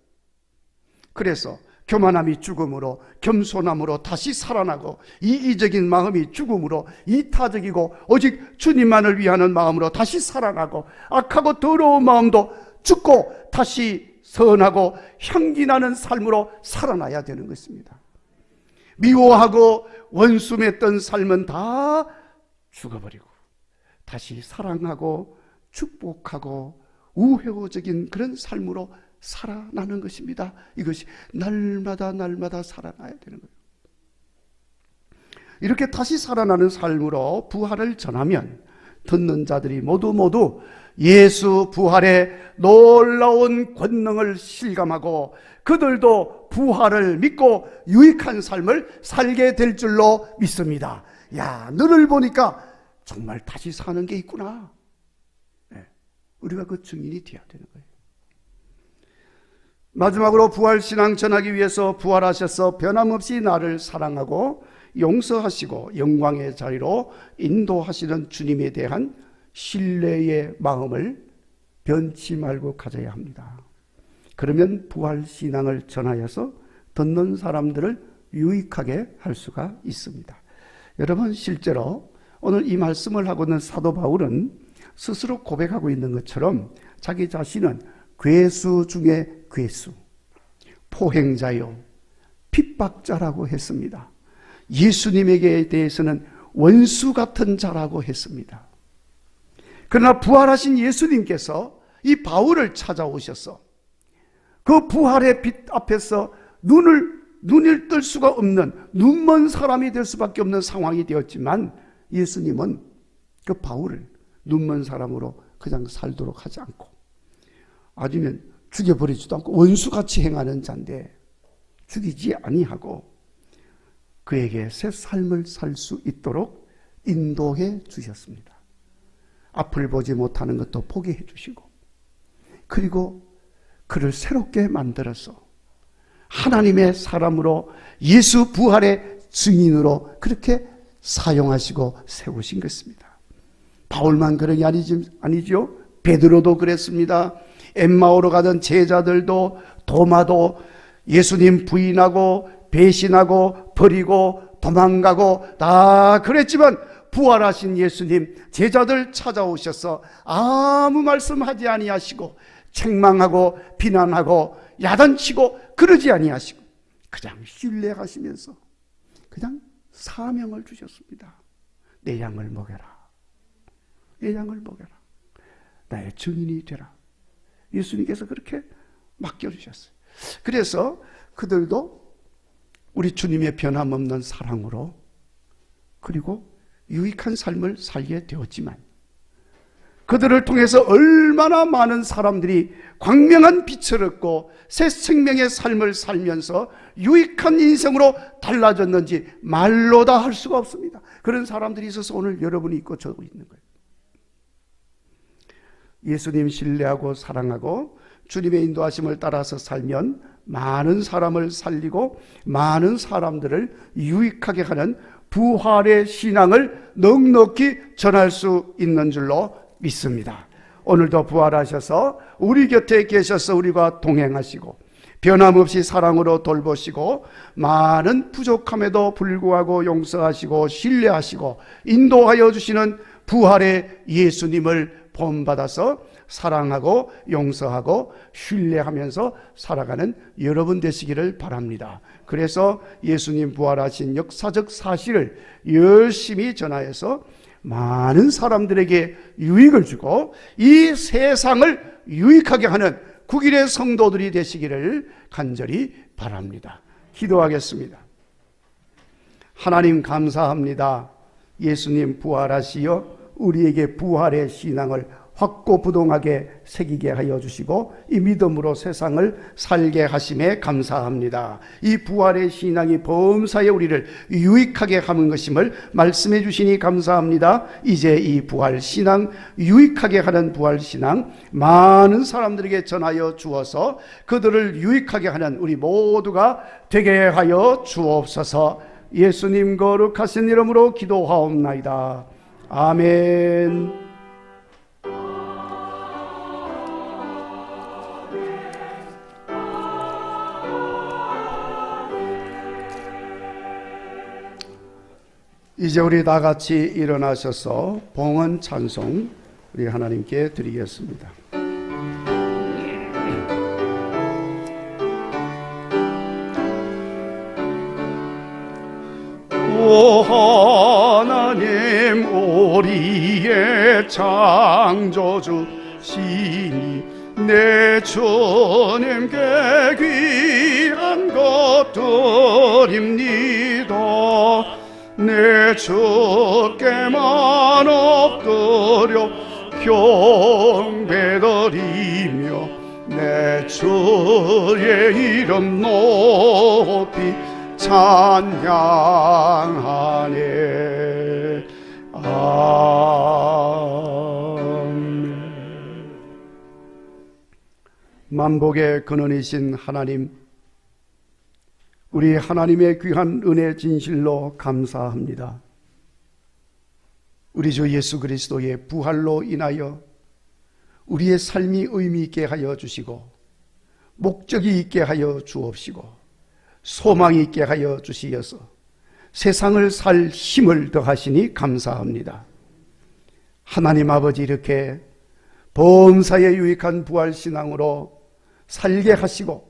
그래서 교만함이 죽음으로, 겸손함으로 다시 살아나고, 이기적인 마음이 죽음으로 이타적이고 오직 주님만을 위하는 마음으로 다시 살아나고, 악하고 더러운 마음도 죽고 다시 선하고 향기나는 삶으로 살아나야 되는 것입니다. 미워하고 원수 맺던 삶은 다 죽어버리고 다시 사랑하고 축복하고 우회적인 그런 삶으로 살아나는 것입니다. 이것이 날마다 살아나야 되는 거예요. 이렇게 다시 살아나는 삶으로 부활을 전하면 듣는 자들이 모두 예수 부활의 놀라운 권능을 실감하고 그들도 부활을 믿고 유익한 삶을 살게 될 줄로 믿습니다. 야, 너를 보니까 정말 다시 사는 게 있구나. 네, 우리가 그 증인이 되어야 되는 거예요. 마지막으로 부활신앙 전하기 위해서 부활하셔서 변함없이 나를 사랑하고 용서하시고 영광의 자리로 인도하시는 주님에 대한 신뢰의 마음을 변치 말고 가져야 합니다. 그러면 부활신앙을 전하여서 듣는 사람들을 유익하게 할 수가 있습니다. 여러분, 실제로 오늘 이 말씀을 하고 있는 사도 바울은 스스로 고백하고 있는 것처럼 자기 자신은 괴수 중에 괴수, 포행자요, 핍박자라고 했습니다. 예수님에게 대해서는 원수 같은 자라고 했습니다. 그러나 부활하신 예수님께서 이 바울을 찾아오셔서 그 부활의 빛 앞에서 눈을 뜰 수가 없는 눈먼 사람이 될 수밖에 없는 상황이 되었지만 예수님은 그 바울을 눈먼 사람으로 그냥 살도록 하지 않고 아니면 죽여버리지도 않고 원수같이 행하는 자인데 죽이지 아니하고 그에게 새 삶을 살 수 있도록 인도해 주셨습니다. 앞을 보지 못하는 것도 보게 해 주시고 그리고 그를 새롭게 만들어서 하나님의 사람으로 예수 부활의 증인으로 그렇게 사용하시고 세우신 것입니다. 바울만 그런 게 아니죠. 베드로도 그랬습니다. 엠마오로 가던 제자들도 도마도 예수님 부인하고 배신하고 버리고 도망가고 다 그랬지만 부활하신 예수님 제자들 찾아오셔서 아무 말씀하지 아니하시고 책망하고 비난하고 야단치고 그러지 아니하시고 그냥 신뢰하시면서 그냥 사명을 주셨습니다. 내 양을 먹여라. 내 양을 먹여라. 나의 증인이 되라. 예수님께서 그렇게 맡겨주셨어요. 그래서 그들도 우리 주님의 변함없는 사랑으로 그리고 유익한 삶을 살게 되었지만 그들을 통해서 얼마나 많은 사람들이 광명한 빛을 얻고 새 생명의 삶을 살면서 유익한 인생으로 달라졌는지 말로 다 할 수가 없습니다. 그런 사람들이 있어서 오늘 여러분이 있고 저도 있는 거예요. 예수님 신뢰하고 사랑하고 주님의 인도하심을 따라서 살면 많은 사람을 살리고 많은 사람들을 유익하게 하는 부활의 신앙을 넉넉히 전할 수 있는 줄로 믿습니다. 오늘도 부활하셔서 우리 곁에 계셔서 우리와 동행하시고 변함없이 사랑으로 돌보시고 많은 부족함에도 불구하고 용서하시고 신뢰하시고 인도하여 주시는 부활의 예수님을 본받아서 사랑하고 용서하고 신뢰하면서 살아가는 여러분 되시기를 바랍니다. 그래서 예수님 부활하신 역사적 사실을 열심히 전하여서 많은 사람들에게 유익을 주고 이 세상을 유익하게 하는 국일의 성도들이 되시기를 간절히 바랍니다. 기도하겠습니다. 하나님 감사합니다. 예수님 부활하시어 우리에게 부활의 신앙을 확고부동하게 새기게 하여 주시고 이 믿음으로 세상을 살게 하심에 감사합니다. 이 부활의 신앙이 범사에 우리를 유익하게 하는 것임을 말씀해 주시니 감사합니다. 이제 이 부활 신앙, 유익하게 하는 부활 신앙 많은 사람들에게 전하여 주어서 그들을 유익하게 하는 우리 모두가 되게 하여 주옵소서. 예수님 거룩하신 이름으로 기도하옵나이다. 아멘. 이제 우리 다 같이 일어나셔서 봉헌 찬송 우리 하나님께 드리겠습니다. 오 하나님 우리의 창조주시니 내 주님께 귀한 것들입니다. 내 주께만 엎드려 경배드리며 내 주의 이름 높이 찬양하네. 아멘. 만복의 근원이신 하나님, 우리 하나님의 귀한 은혜 진실로 감사합니다. 우리 주 예수 그리스도의 부활로 인하여 우리의 삶이 의미 있게 하여 주시고 목적이 있게 하여 주옵시고 소망이 있게 하여 주시어서 세상을 살 힘을 더하시니 감사합니다. 하나님 아버지 이렇게 범사에 유익한 부활신앙으로 살게 하시고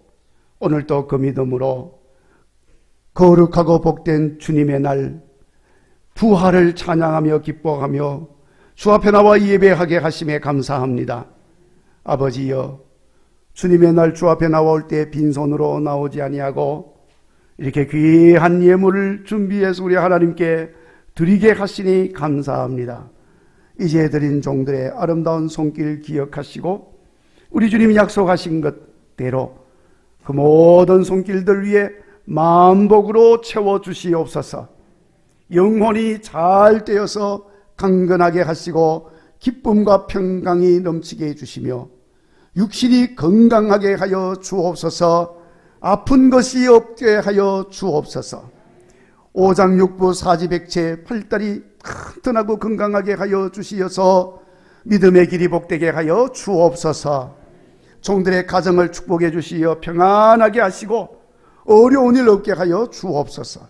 오늘도 그 믿음으로 거룩하고 복된 주님의 날 부활을 찬양하며 기뻐하며 주 앞에 나와 예배하게 하심에 감사합니다. 아버지여, 주님의 날 주 앞에 나올 때 빈손으로 나오지 아니하고 이렇게 귀한 예물을 준비해서 우리 하나님께 드리게 하시니 감사합니다. 이제 드린 종들의 아름다운 손길 기억하시고 우리 주님이 약속하신 것대로 그 모든 손길들 위에 만복으로 채워주시옵소서. 영혼이 잘 되어서 강건하게 하시고 기쁨과 평강이 넘치게 해주시며 육신이 건강하게 하여 주옵소서. 아픈 것이 없게 하여 주옵소서. 오장육부 사지백체 팔다리 튼튼하고 건강하게 하여 주시어서 믿음의 길이 복되게 하여 주옵소서. 종들의 가정을 축복해 주시어 평안하게 하시고 어려운 일 없게 하여 주옵소서.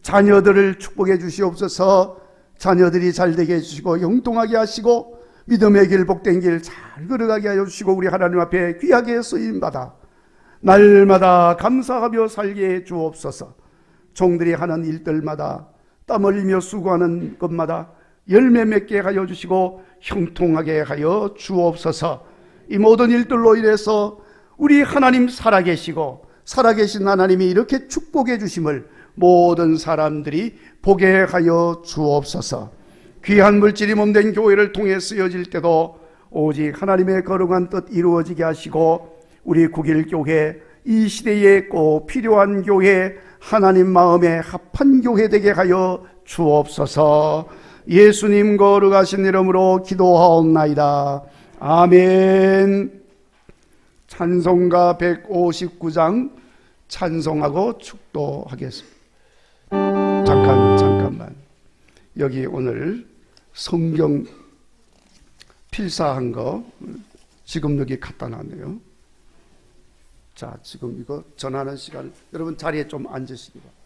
자녀들을 축복해 주시옵소서. 자녀들이 잘되게 해주시고 형통하게 하시고 믿음의 길 복된 길 잘 걸어가게 하여 주시고 우리 하나님 앞에 귀하게 쓰임받아 날마다 감사하며 살게 해 주옵소서. 종들이 하는 일들마다 땀 흘리며 수고하는 것마다 열매 맺게 하여 주시고 형통하게 하여 주옵소서. 이 모든 일들로 인해서 우리 하나님 살아계시고 살아계신 하나님이 이렇게 축복해 주심을 모든 사람들이 보게 하여 주옵소서. 귀한 물질이 몸된 교회를 통해 쓰여질 때도 오직 하나님의 거룩한 뜻 이루어지게 하시고 우리 국일교회 이 시대에 꼭 필요한 교회, 하나님 마음에 합한 교회 되게 하여 주옵소서. 예수님 거룩하신 이름으로 기도하옵나이다. 아멘. 찬송가 159장 찬송하고 축도하겠습니다. 잠깐만. 여기 오늘 성경 필사한 거 지금 여기 갖다 놨네요. 자, 지금 이거 전하는 시간, 여러분 자리에 좀 앉으시기 바랍니다.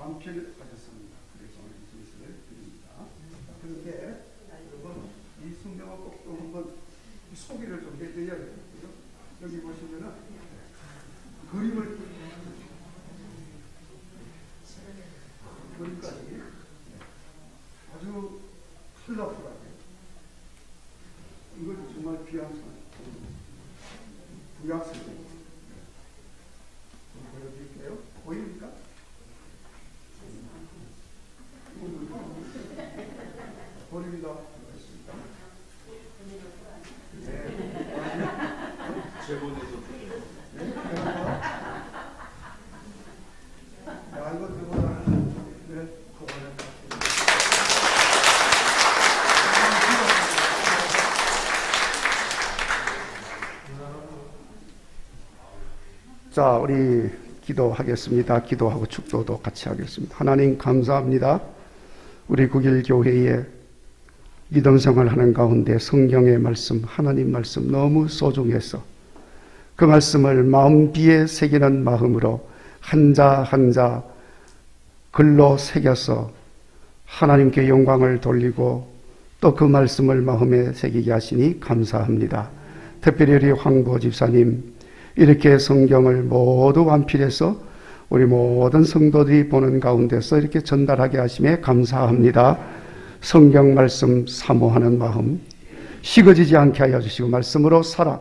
완필하셨습니다. 그래서 이 증서를 드립니다. 그런데 여러분 이 성경을 꼭 또 한번 소개를 좀 해드려야 되겠고요. 여기 보시면은 그림까지 아주 컬러풀하게 이건 정말 귀한 구약성경 보여드릴게요. 보입니까? 보입니다. 자, 우리 기도하겠습니다. 기도하고 축도도 같이 하겠습니다. 하나님 감사합니다. 우리 국일교회에 믿음 생활하는 가운데 성경의 말씀, 하나님 말씀 너무 소중해서 그 말씀을 마음비에 새기는 마음으로 한자 한자 글로 새겨서 하나님께 영광을 돌리고 또 그 말씀을 마음에 새기게 하시니 감사합니다. 특별히 우리 황보 집사님 이렇게 성경을 모두 완필해서 우리 모든 성도들이 보는 가운데서 이렇게 전달하게 하심에 감사합니다. 성경 말씀 사모하는 마음 식어지지 않게 하여 주시고 말씀으로 살아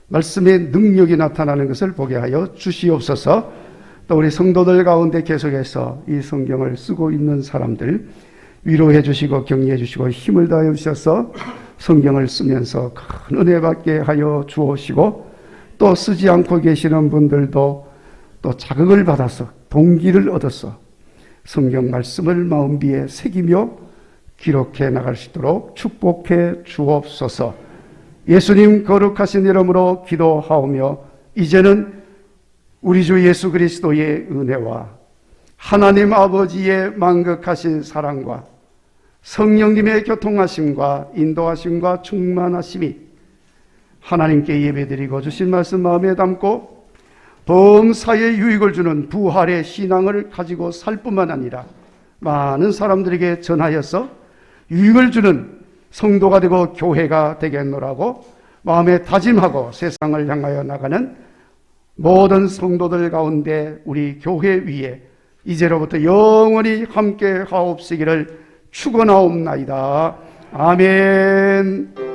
말씀의 능력이 나타나는 것을 보게 하여 주시옵소서. 또 우리 성도들 가운데 계속해서 이 성경을 쓰고 있는 사람들 위로해 주시고 격려해 주시고 힘을 다해 주셔서 성경을 쓰면서 큰 은혜 받게 하여 주옵시고 또 쓰지 않고 계시는 분들도 또 자극을 받아서 동기를 얻어서 성경 말씀을 마음비에 새기며 기록해 나갈 수 있도록 축복해 주옵소서. 예수님 거룩하신 이름으로 기도하오며 이제는 우리 주 예수 그리스도의 은혜와 하나님 아버지의 만극하신 사랑과 성령님의 교통하심과 인도하심과 충만하심이 하나님께 예배드리고 주신 말씀 마음에 담고 범사에 유익을 주는 부활의 신앙을 가지고 살 뿐만 아니라 많은 사람들에게 전하여서 유익을 주는 성도가 되고 교회가 되겠노라고 마음에 다짐하고 세상을 향하여 나가는 모든 성도들 가운데 우리 교회 위에 이제로부터 영원히 함께 하옵시기를 축원하옵나이다. 아멘.